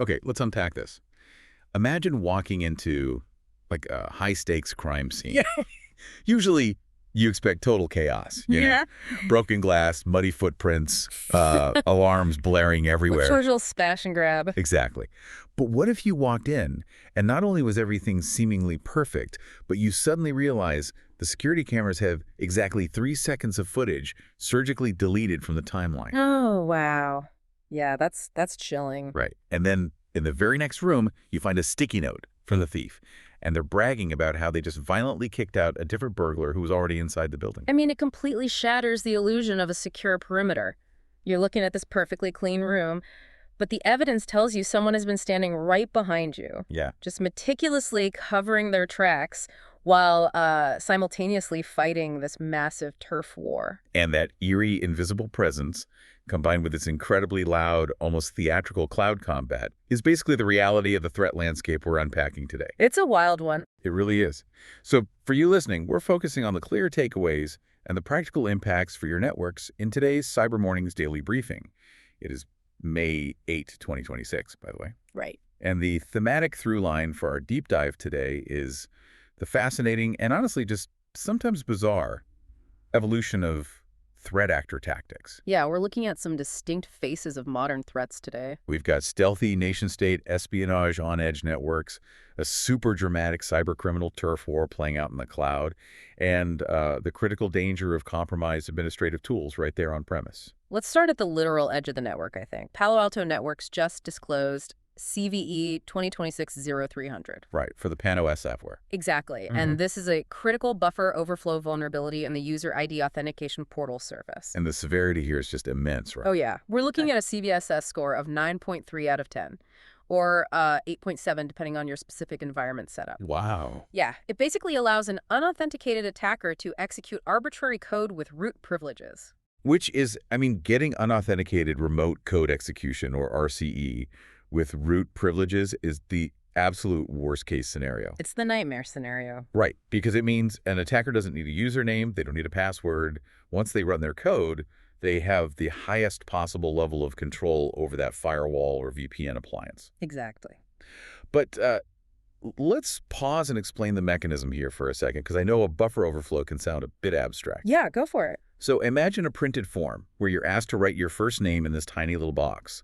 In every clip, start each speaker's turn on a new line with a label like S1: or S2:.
S1: Okay, let's unpack this. Imagine walking into like a high-stakes crime scene.
S2: Yeah.
S1: Usually, you expect total chaos,
S2: Yeah.
S1: broken glass, muddy footprints, alarms blaring everywhere.
S2: Total smash and grab.
S1: Exactly. But what if you walked in, and not only was everything seemingly perfect, but you suddenly realize the security cameras have exactly 3 seconds of footage surgically deleted from the timeline.
S2: Oh, wow. Yeah, that's chilling.
S1: Right. And then in the very next room, you find a sticky note from the thief. And they're bragging about how they just violently kicked out a different burglar who was already inside the building.
S2: I mean, it completely shatters the illusion of a secure perimeter. You're looking at this perfectly clean room, but the evidence tells you someone has been standing right behind you,
S1: Yeah.
S2: just meticulously covering their tracks while simultaneously fighting this massive turf war.
S1: And that eerie, invisible presence, combined with its incredibly loud, almost theatrical cloud combat, is basically the reality of the threat landscape we're unpacking today.
S2: It's a wild one.
S1: It really is. So for you listening, we're focusing on the clear takeaways and the practical impacts for your networks in today's Cyber Mornings Daily Briefing. It is May 8, 2026, by the way.
S2: Right.
S1: And the thematic through line for our deep dive today is the fascinating and honestly just sometimes bizarre evolution of threat actor tactics.
S2: Yeah, we're looking at some distinct faces of modern threats today.
S1: We've got stealthy nation-state espionage on-edge networks, a super dramatic cybercriminal turf war playing out in the cloud, and the critical danger of compromised administrative tools right there on premise.
S2: Let's start at the literal edge of the network, I think. Palo Alto Networks just disclosed CVE 2026-0300.
S1: Right, for the PAN-OS software.
S2: Exactly. And this is a critical buffer overflow vulnerability in the user ID authentication portal service.
S1: And the severity here is just immense, right?
S2: Oh, yeah. We're looking at a CVSS score of 9.3 out of 10, or 8.7, depending on your specific environment setup.
S1: Wow.
S2: Yeah. It basically allows an unauthenticated attacker to execute arbitrary code with root privileges.
S1: Which is, I mean, getting unauthenticated remote code execution, or RCE, with root privileges is the absolute worst-case scenario.
S2: It's the nightmare scenario.
S1: Right, because it means an attacker doesn't need a username, they don't need a password. Once they run their code, they have the highest possible level of control over that firewall or VPN appliance.
S2: Exactly.
S1: But let's pause and explain the mechanism here for a second, because I know a buffer overflow can sound a bit abstract.
S2: Yeah, go for it.
S1: So imagine a printed form where you're asked to write your first name in this tiny little box.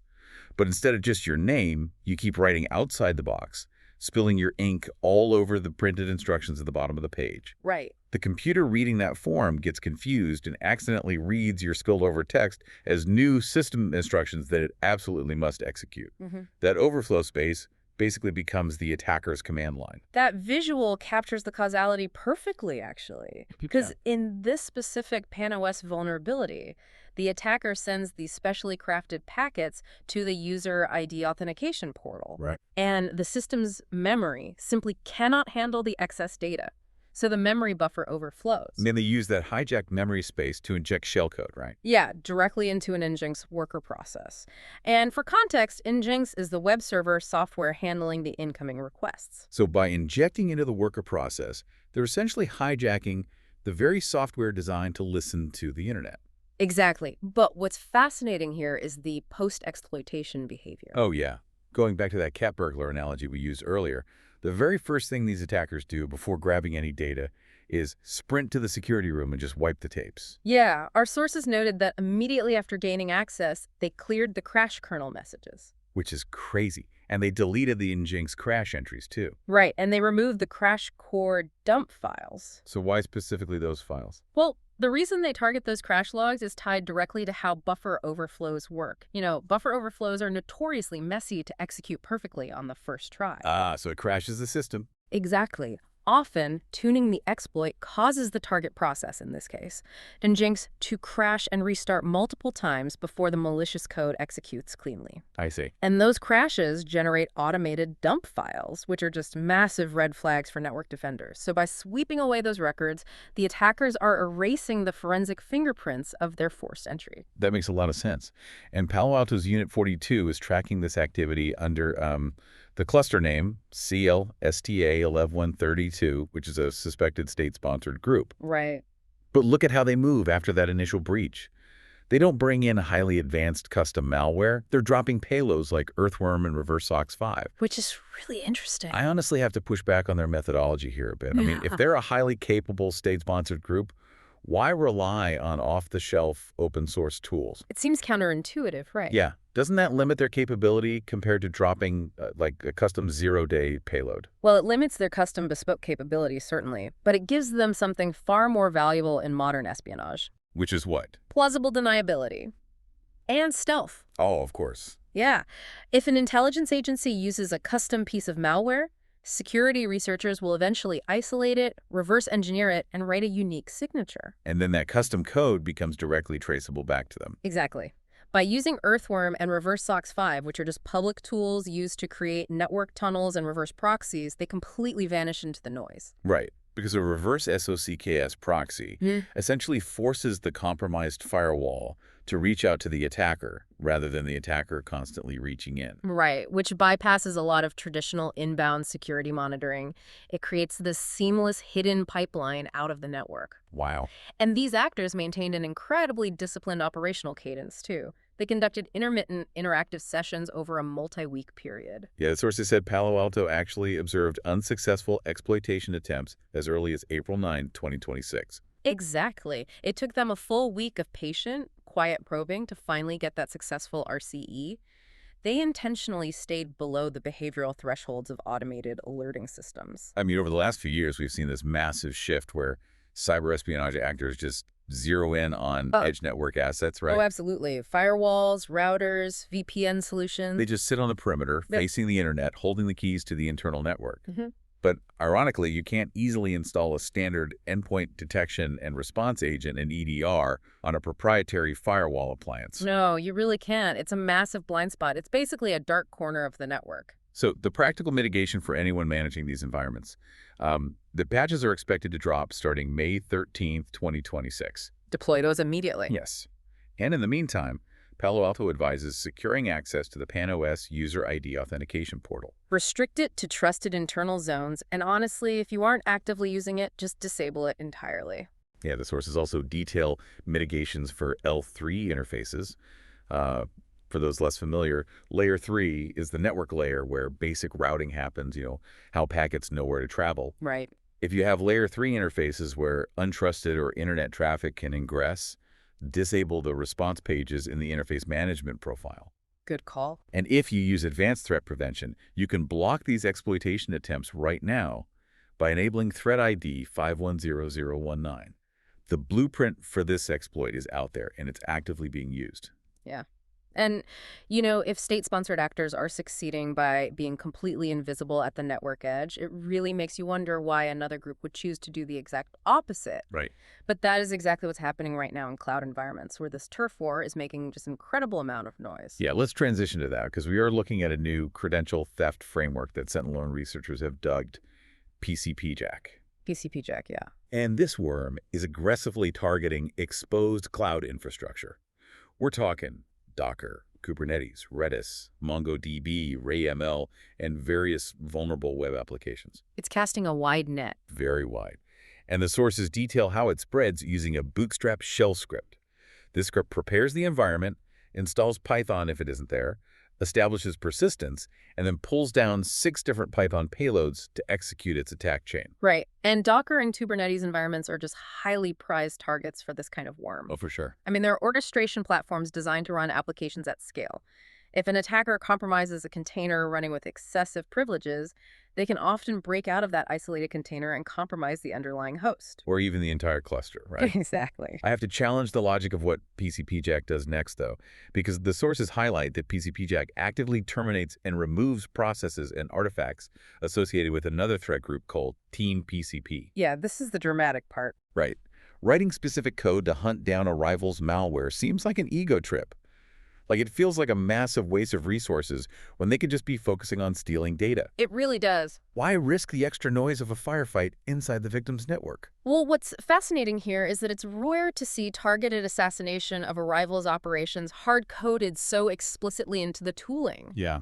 S1: But instead of just your name, you keep writing outside the box, spilling your ink all over the printed instructions at the bottom of the page.
S2: Right.
S1: The computer reading that form gets confused and accidentally reads your spilled over text as new system instructions that it absolutely must execute. That overflow space basically becomes the attacker's command line.
S2: That visual captures the causality perfectly, actually. Because in this specific PAN-OS vulnerability, the attacker sends these specially crafted packets to the user ID authentication portal.
S1: Right.
S2: And the system's memory simply cannot handle the excess data. So the memory buffer overflows.
S1: And then they use that hijacked memory space to inject shellcode, right?
S2: Yeah, directly into an Nginx worker process. And for context, Nginx is the web server software handling the incoming requests.
S1: So by injecting into the worker process, they're essentially hijacking the very software designed to listen to the internet.
S2: Exactly. But what's fascinating here is the post-exploitation behavior.
S1: Oh, yeah. Going back to that cat burglar analogy we used earlier, the very first thing these attackers do before grabbing any data is sprint to the security room and just wipe the tapes.
S2: Yeah, our sources noted that immediately after gaining access, they cleared the crash kernel messages.
S1: Which is crazy. And they deleted the Nginx crash entries, too.
S2: Right, and they removed the crash core dump files.
S1: So why specifically those files?
S2: Well, the reason they target those crash logs is tied directly to how buffer overflows work. You know, buffer overflows are notoriously messy to execute perfectly on the first try.
S1: Ah, so it crashes the system.
S2: Exactly. Often, tuning the exploit causes the target process, in this case, Nginx, to crash and restart multiple times before the malicious code executes cleanly.
S1: I see.
S2: And those crashes generate automated dump files, which are just massive red flags for network defenders. So by sweeping away those records, the attackers are erasing the forensic fingerprints of their forced entry.
S1: That makes a lot of sense. And Palo Alto's Unit 42 is tracking this activity under the cluster name, CLSTA 11132, which is a suspected state-sponsored group.
S2: Right.
S1: But look at how they move after that initial breach. They don't bring in highly advanced custom malware. They're dropping payloads like Earthworm and ReverseSOX 5.
S2: Which is really interesting.
S1: I honestly have to push back on their methodology here a bit. I mean, if they're a highly capable state-sponsored group, why rely on off-the-shelf open-source tools?
S2: It seems counterintuitive, right?
S1: Yeah. Doesn't that limit their capability compared to dropping like a custom zero-day payload?
S2: Well, it limits their custom bespoke capabilities, certainly, but it gives them something far more valuable in modern espionage.
S1: Which is what?
S2: Plausible deniability. And stealth.
S1: Oh, of course.
S2: Yeah. If an intelligence agency uses a custom piece of malware, security researchers will eventually isolate it, reverse engineer it, and write a unique signature.
S1: And then that custom code becomes directly traceable back to them.
S2: Exactly. By using Earthworm and ReverseSOX 5, which are just public tools used to create network tunnels and reverse proxies, they completely vanish into the noise.
S1: Right. Because a reverse SOCKS proxy essentially forces the compromised firewall to reach out to the attacker rather than the attacker constantly reaching in.
S2: Right, which bypasses a lot of traditional inbound security monitoring. It creates this seamless hidden pipeline out of the network.
S1: Wow.
S2: And these actors maintained an incredibly disciplined operational cadence, too. They conducted intermittent interactive sessions over a multi-week period.
S1: Yeah, the sources said Palo Alto actually observed unsuccessful exploitation attempts as early as April 9, 2026.
S2: Exactly. It took them a full week of patient, quiet probing to finally get that successful RCE. They intentionally stayed below the behavioral thresholds of automated alerting systems.
S1: I mean, over the last few years, we've seen this massive shift where cyber espionage actors just zero in on edge network assets, right?
S2: Oh, absolutely. Firewalls, routers, VPN solutions.
S1: They just sit on the perimeter, facing the internet, holding the keys to the internal network.
S2: Mm-hmm.
S1: But ironically, you can't easily install a standard endpoint detection and response agent in EDR on a proprietary firewall appliance.
S2: No, you really can't. It's a massive blind spot. It's basically a dark corner of the network.
S1: So the practical mitigation for anyone managing these environments, the patches are expected to drop starting May 13th, 2026.
S2: Deploy those immediately.
S1: Yes. And in the meantime, Palo Alto advises securing access to the PAN-OS User ID Authentication Portal.
S2: Restrict it to trusted internal zones, and honestly, if you aren't actively using it, just disable it entirely.
S1: Yeah, the sources also detail mitigations for L3 interfaces. For those less familiar, Layer 3 is the network layer where basic routing happens, how packets know where to travel.
S2: Right.
S1: If you have Layer 3 interfaces where untrusted or internet traffic can ingress, disable the response pages in the interface management profile.
S2: Good call.
S1: And if you use advanced threat prevention, you can block these exploitation attempts right now by enabling Threat ID 510019. The blueprint for this exploit is out there, and it's actively being used.
S2: Yeah. And, if state-sponsored actors are succeeding by being completely invisible at the network edge, it really makes you wonder why another group would choose to do the exact opposite.
S1: Right.
S2: But that is exactly what's happening right now in cloud environments, where this turf war is making just an incredible amount of noise.
S1: Yeah, let's transition to that, because we are looking at a new credential theft framework that Sentinel researchers have dubbed PCPJack.
S2: PCPJack, yeah.
S1: And this worm is aggressively targeting exposed cloud infrastructure. We're talking Docker, Kubernetes, Redis, MongoDB, RayML, and various vulnerable web applications.
S2: It's casting a wide net.
S1: Very wide. And the sources detail how it spreads using a bootstrap shell script. This script prepares the environment, installs Python if it isn't there, establishes persistence, and then pulls down 6 different Python payloads to execute its attack chain.
S2: Right. And Docker and Kubernetes environments are just highly prized targets for this kind of worm.
S1: Oh, for sure.
S2: I mean, they're orchestration platforms designed to run applications at scale. If an attacker compromises a container running with excessive privileges, they can often break out of that isolated container and compromise the underlying host.
S1: Or even the entire cluster, right?
S2: Exactly.
S1: I have to challenge the logic of what PCPJack does next, though, because the sources highlight that PCPJack actively terminates and removes processes and artifacts associated with another threat group called Team PCP.
S2: Yeah, this is the dramatic part.
S1: Right. Writing specific code to hunt down a rival's malware seems like an ego trip. Like, it feels like a massive waste of resources when they could just be focusing on stealing data.
S2: It really does.
S1: Why risk the extra noise of a firefight inside the victim's network?
S2: Well, what's fascinating here is that it's rare to see targeted assassination of a rival's operations hard-coded so explicitly into the tooling.
S1: Yeah.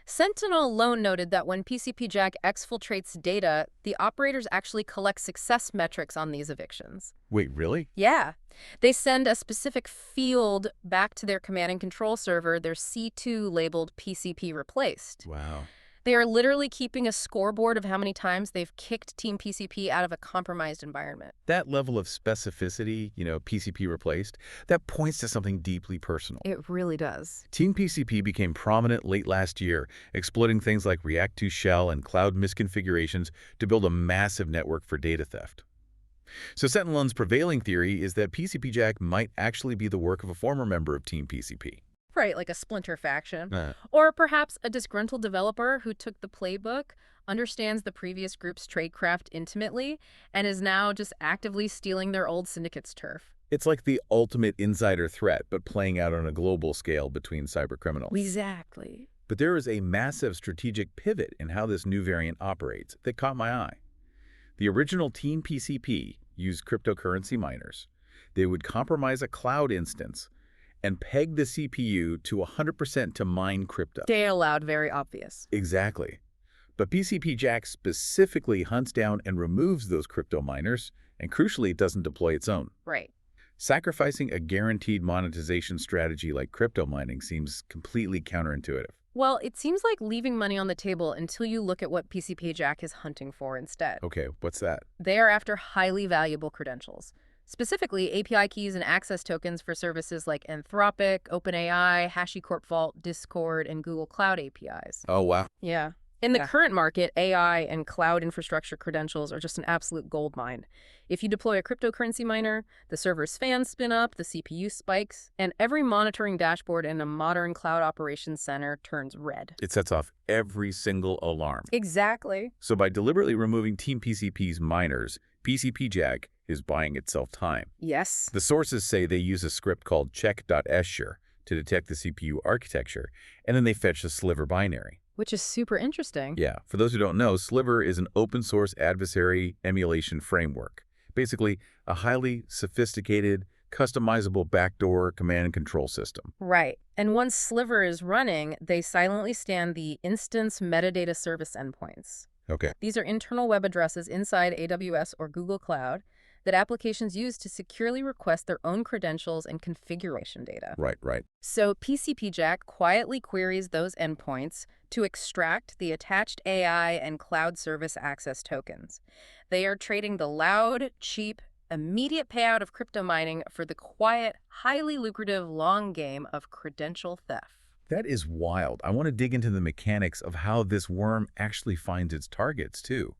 S2: Sentinel alone noted that when PCP-Jack exfiltrates data, the operators actually collect success metrics on these evictions.
S1: Wait, really?
S2: Yeah. They send a specific field back to their command and control server, their C2 labeled PCP replaced.
S1: Wow.
S2: They are literally keeping a scoreboard of how many times they've kicked Team PCP out of a compromised environment.
S1: That level of specificity, PCP replaced, that points to something deeply personal.
S2: It really does.
S1: Team PCP became prominent late last year, exploiting things like React2 shell and cloud misconfigurations to build a massive network for data theft. So Sentinel's prevailing theory is that PCP-Jack might actually be the work of a former member of Team PCP.
S2: Right, like a splinter faction. Or perhaps a disgruntled developer who took the playbook, understands the previous group's tradecraft intimately, and is now just actively stealing their old syndicate's turf.
S1: It's like the ultimate insider threat, but playing out on a global scale between cybercriminals.
S2: Exactly.
S1: But there is a massive strategic pivot in how this new variant operates that caught my eye. The original Team PCP used cryptocurrency miners. They would compromise a cloud instance and peg the CPU to 100% to mine crypto.
S2: Day aloud, very obvious.
S1: Exactly. But PCP-Jack specifically hunts down and removes those crypto miners, and crucially, doesn't deploy its own.
S2: Right.
S1: Sacrificing a guaranteed monetization strategy like crypto mining seems completely counterintuitive.
S2: Well, it seems like leaving money on the table until you look at what PCP-Jack is hunting for instead.
S1: Okay, what's that?
S2: They are after highly valuable credentials. Specifically, API keys and access tokens for services like Anthropic, OpenAI, HashiCorp Vault, Discord, and Google Cloud APIs.
S1: Oh, wow.
S2: Yeah. In the current market, AI and cloud infrastructure credentials are just an absolute goldmine. If you deploy a cryptocurrency miner, the server's fans spin up, the CPU spikes, and every monitoring dashboard in a modern cloud operations center turns red.
S1: It sets off every single alarm.
S2: Exactly.
S1: So by deliberately removing Team PCP's miners, PCP-Jack is buying itself time.
S2: Yes.
S1: The sources say they use a script called check.eschure to detect the CPU architecture, and then they fetch a sliver binary.
S2: Which is super interesting.
S1: Yeah, for those who don't know, Sliver is an open-source adversary emulation framework. Basically, a highly sophisticated, customizable backdoor command and control system.
S2: Right. And once Sliver is running, they silently scan the instance metadata service endpoints.
S1: Okay.
S2: These are internal web addresses inside AWS or Google Cloud that applications use to securely request their own credentials and configuration data.
S1: Right.
S2: So PCP-Jack quietly queries those endpoints to extract the attached AI and cloud service access tokens. They are trading the loud, cheap, immediate payout of crypto mining for the quiet, highly lucrative long game of credential theft.
S1: That is wild. I want to dig into the mechanics of how this worm actually finds its targets, too.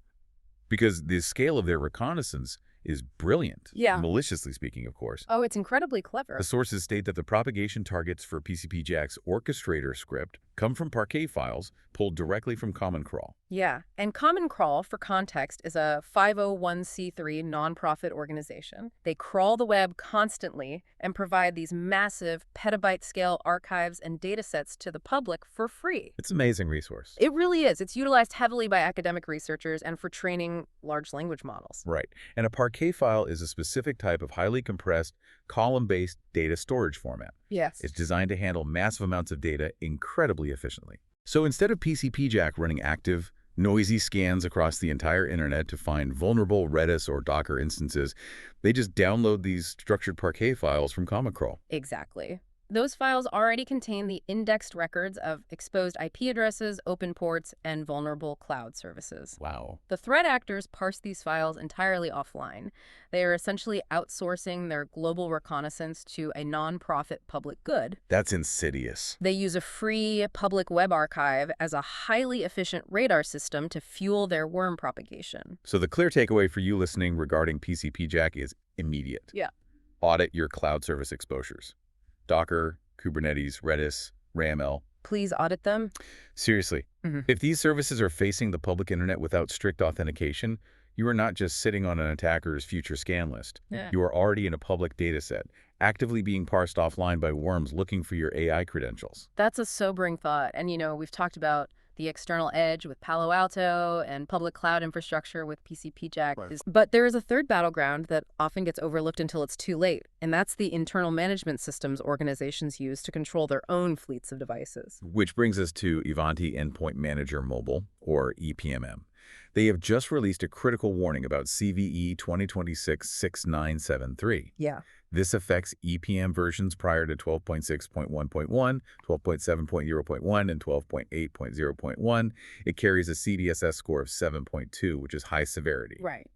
S1: Because the scale of their reconnaissance is brilliant.
S2: Yeah.
S1: Maliciously speaking, of course.
S2: Oh, it's incredibly clever.
S1: The sources state that the propagation targets for PCP-Jack's orchestrator script come from Parquet files pulled directly from Common Crawl.
S2: Yeah, and Common Crawl, for context, is a 501c3 nonprofit organization. They crawl the web constantly and provide these massive petabyte-scale archives and datasets to the public for free.
S1: It's an amazing resource.
S2: It really is. It's utilized heavily by academic researchers and for training large language models.
S1: Right. And a Parquet file is a specific type of highly compressed, column-based data storage format.
S2: Yes.
S1: It's designed to handle massive amounts of data incredibly efficiently. So instead of PCP-Jack running active, noisy scans across the entire internet to find vulnerable Redis or Docker instances, they just download these structured Parquet files from Common Crawl.
S2: Exactly. Those files already contain the indexed records of exposed IP addresses, open ports, and vulnerable cloud services.
S1: Wow.
S2: The threat actors parse these files entirely offline. They are essentially outsourcing their global reconnaissance to a nonprofit public good.
S1: That's insidious.
S2: They use a free public web archive as a highly efficient radar system to fuel their worm propagation.
S1: So the clear takeaway for you listening regarding PCP-Jack is immediate.
S2: Yeah.
S1: Audit your cloud service exposures. Docker, Kubernetes, Redis, RAML.
S2: Please audit them.
S1: Seriously, if these services are facing the public internet without strict authentication, you are not just sitting on an attacker's future scan list.
S2: Yeah.
S1: You are already in a public data set, actively being parsed offline by worms looking for your AI credentials.
S2: That's a sobering thought. And, we've talked about the external edge with Palo Alto and public cloud infrastructure with PCP-Jack.
S1: Right.
S2: But there is a third battleground that often gets overlooked until it's too late, and that's the internal management systems organizations use to control their own fleets of devices.
S1: Which brings us to Ivanti Endpoint Manager Mobile, or EPMM. They have just released a critical warning about CVE 2026-6973.
S2: Yeah.
S1: This affects EPM versions prior to 12.6.1.1, 12.7.0.1, and 12.8.0.1. It carries a CVSS score of 7.2, which is high severity.
S2: Right.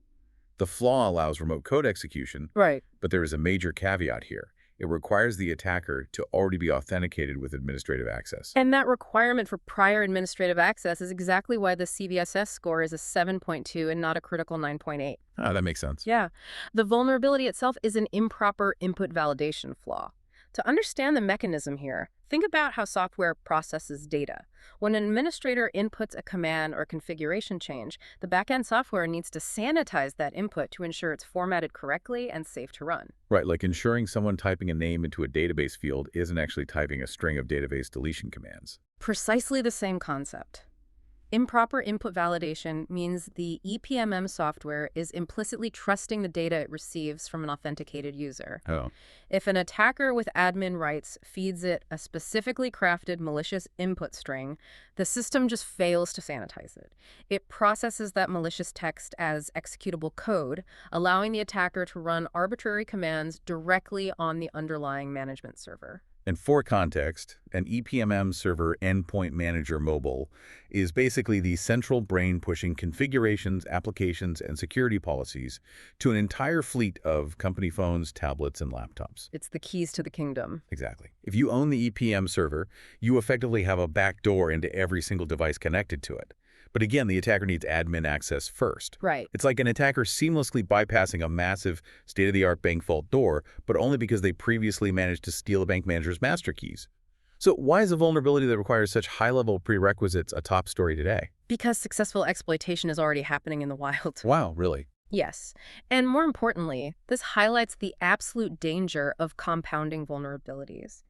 S1: The flaw allows remote code execution,
S2: Right.
S1: but there is a major caveat here. It requires the attacker to already be authenticated with administrative access.
S2: And that requirement for prior administrative access is exactly why the CVSS score is a 7.2 and not a critical 9.8.
S1: Ah, that makes sense.
S2: Yeah. The vulnerability itself is an improper input validation flaw. To understand the mechanism here, think about how software processes data. When an administrator inputs a command or configuration change, the backend software needs to sanitize that input to ensure it's formatted correctly and safe to run.
S1: Right, like ensuring someone typing a name into a database field isn't actually typing a string of database deletion commands.
S2: Precisely the same concept. Improper input validation means the EPMM software is implicitly trusting the data it receives from an authenticated user.
S1: Oh.
S2: If an attacker with admin rights feeds it a specifically crafted malicious input string, the system just fails to sanitize it. It processes that malicious text as executable code, allowing the attacker to run arbitrary commands directly on the underlying management server.
S1: And for context, an EPMM server endpoint manager mobile is basically the central brain pushing configurations, applications, and security policies to an entire fleet of company phones, tablets, and laptops.
S2: It's the keys to the kingdom.
S1: Exactly. If you own the EPM server, you effectively have a back door into every single device connected to it. But again, the attacker needs admin access first.
S2: Right.
S1: It's like an attacker seamlessly bypassing a massive state-of-the-art bank vault door, but only because they previously managed to steal a bank manager's master keys. So why is a vulnerability that requires such high-level prerequisites a top story today?
S2: Because successful exploitation is already happening in the wild.
S1: Wow, really?
S2: Yes. And more importantly, this highlights the absolute danger of compounding vulnerabilities.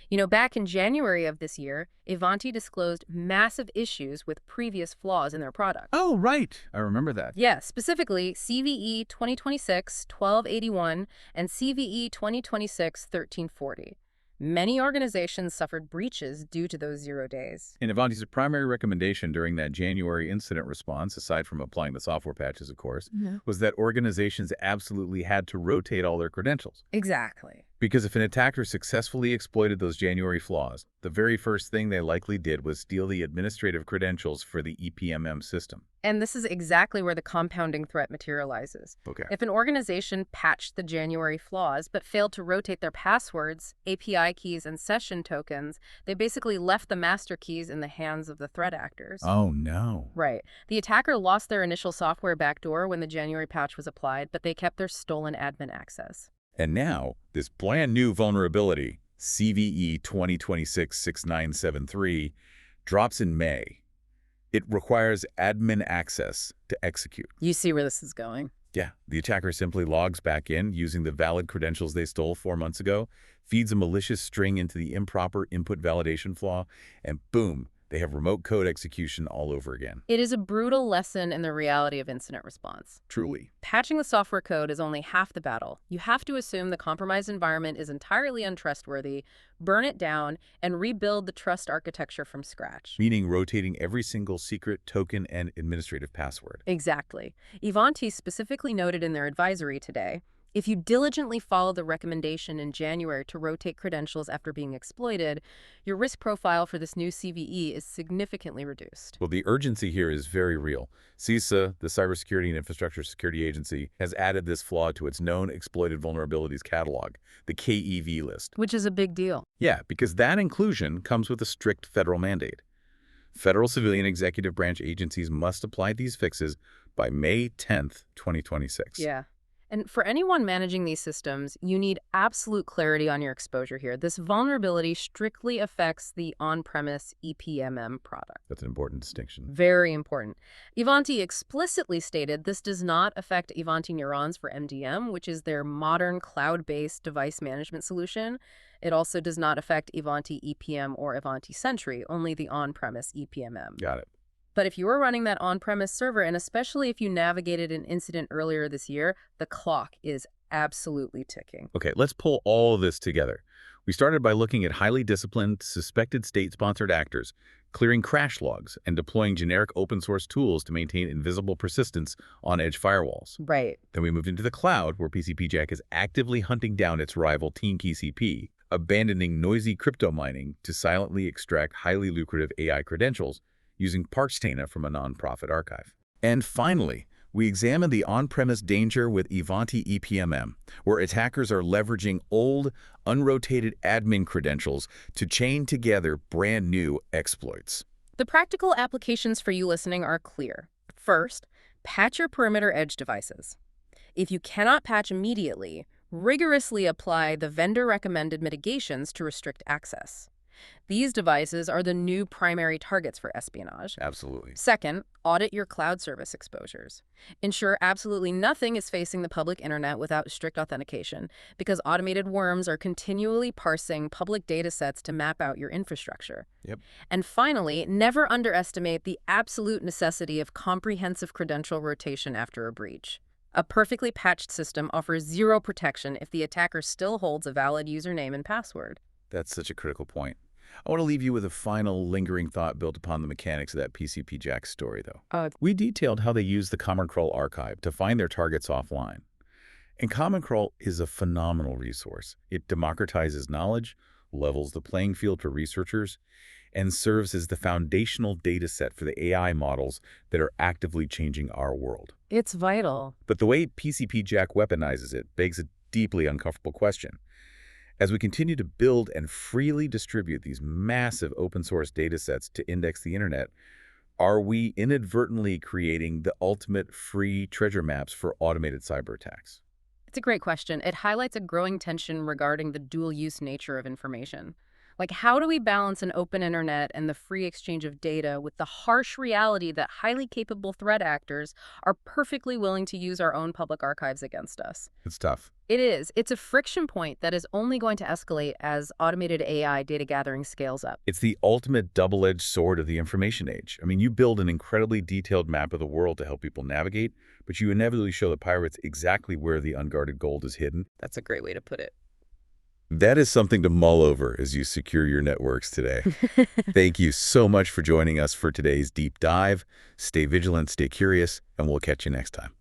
S2: You know, back in January of this year, Ivanti disclosed massive issues with previous flaws in their product.
S1: Oh, right. I remember that.
S2: Yeah, specifically CVE 2026-1281 and CVE 2026-1340. Many organizations suffered breaches due to those 0 days.
S1: And Ivanti's primary recommendation during that January incident response, aside from applying the software patches, of course, was that organizations absolutely had to rotate all their credentials.
S2: Exactly.
S1: Because if an attacker successfully exploited those January flaws, the very first thing they likely did was steal the administrative credentials for the EPMM system.
S2: And this is exactly where the compounding threat materializes.
S1: Okay.
S2: If an organization patched the January flaws but failed to rotate their passwords, API keys, and session tokens, they basically left the master keys in the hands of the threat actors.
S1: Oh, no.
S2: Right. The attacker lost their initial software backdoor when the January patch was applied, but they kept their stolen admin access.
S1: And now, this brand new vulnerability, CVE 2026-6973, drops in May. It requires admin access to execute.
S2: You see where this is going.
S1: Yeah, the attacker simply logs back in using the valid credentials they stole 4 months ago, feeds a malicious string into the improper input validation flaw, and boom, they have remote code execution all over again.
S2: It is a brutal lesson in the reality of incident response.
S1: Truly.
S2: Patching the software code is only half the battle. You have to assume the compromised environment is entirely untrustworthy, burn it down, and rebuild the trust architecture from scratch.
S1: Meaning rotating every single secret, token, and administrative password.
S2: Exactly. Ivanti specifically noted in their advisory today, if you diligently follow the recommendation in January to rotate credentials after being exploited, your risk profile for this new CVE is significantly reduced.
S1: Well, the urgency here is very real. CISA, the Cybersecurity and Infrastructure Security Agency, has added this flaw to its known exploited vulnerabilities catalog, the KEV list.
S2: Which is a big deal.
S1: Yeah, because that inclusion comes with a strict federal mandate. Federal civilian executive branch agencies must apply these fixes by May 10th, 2026.
S2: Yeah. And for anyone managing these systems, you need absolute clarity on your exposure here. This vulnerability strictly affects the on-premise EPMM product.
S1: That's an important distinction.
S2: Very important. Ivanti explicitly stated this does not affect Ivanti Neurons for MDM, which is their modern cloud-based device management solution. It also does not affect Ivanti EPM or Ivanti Sentry, only the on-premise EPMM.
S1: Got it.
S2: But if you were running that on-premise server, and especially if you navigated an incident earlier this year, the clock is absolutely ticking.
S1: Okay, let's pull all of this together. We started by looking at highly disciplined, suspected state-sponsored actors, clearing crash logs, and deploying generic open-source tools to maintain invisible persistence on edge firewalls.
S2: Right.
S1: Then we moved into the cloud, where PCPJack is actively hunting down its rival TeamKCP, abandoning noisy crypto mining to silently extract highly lucrative AI credentials using Parksdata from a nonprofit archive. And finally, we examined the on-premise danger with Ivanti EPMM, where attackers are leveraging old, unrotated admin credentials to chain together brand new exploits.
S2: The practical applications for you listening are clear. First, patch your perimeter edge devices. If you cannot patch immediately, rigorously apply the vendor-recommended mitigations to restrict access. These devices are the new primary targets for espionage.
S1: Absolutely.
S2: Second, audit your cloud service exposures. Ensure absolutely nothing is facing the public internet without strict authentication, because automated worms are continually parsing public data sets to map out your infrastructure.
S1: Yep.
S2: And finally, never underestimate the absolute necessity of comprehensive credential rotation after a breach. A perfectly patched system offers zero protection if the attacker still holds a valid username and password.
S1: That's such a critical point. I want to leave you with a final lingering thought built upon the mechanics of that PCPJack story, though. We detailed how they use the Common Crawl archive to find their targets offline. And Common Crawl is a phenomenal resource. It democratizes knowledge, levels the playing field for researchers, and serves as the foundational data set for the AI models that are actively changing our world.
S2: It's vital.
S1: But the way PCPJack weaponizes it begs a deeply uncomfortable question. As we continue to build and freely distribute these massive open-source data sets to index the internet, are we inadvertently creating the ultimate free treasure maps for automated cyber attacks?
S2: It's a great question. It highlights a growing tension regarding the dual-use nature of information. Like, how do we balance an open internet and the free exchange of data with the harsh reality that highly capable threat actors are perfectly willing to use our own public archives against us?
S1: It's tough.
S2: It is. It's a friction point that is only going to escalate as automated AI data gathering scales up.
S1: It's the ultimate double-edged sword of the information age. I mean, you build an incredibly detailed map of the world to help people navigate, but you inevitably show the pirates exactly where the unguarded gold is hidden.
S2: That's a great way to put it.
S1: That is something to mull over as you secure your networks today. Thank you so much for joining us for today's deep dive. Stay vigilant, stay curious, and we'll catch you next time.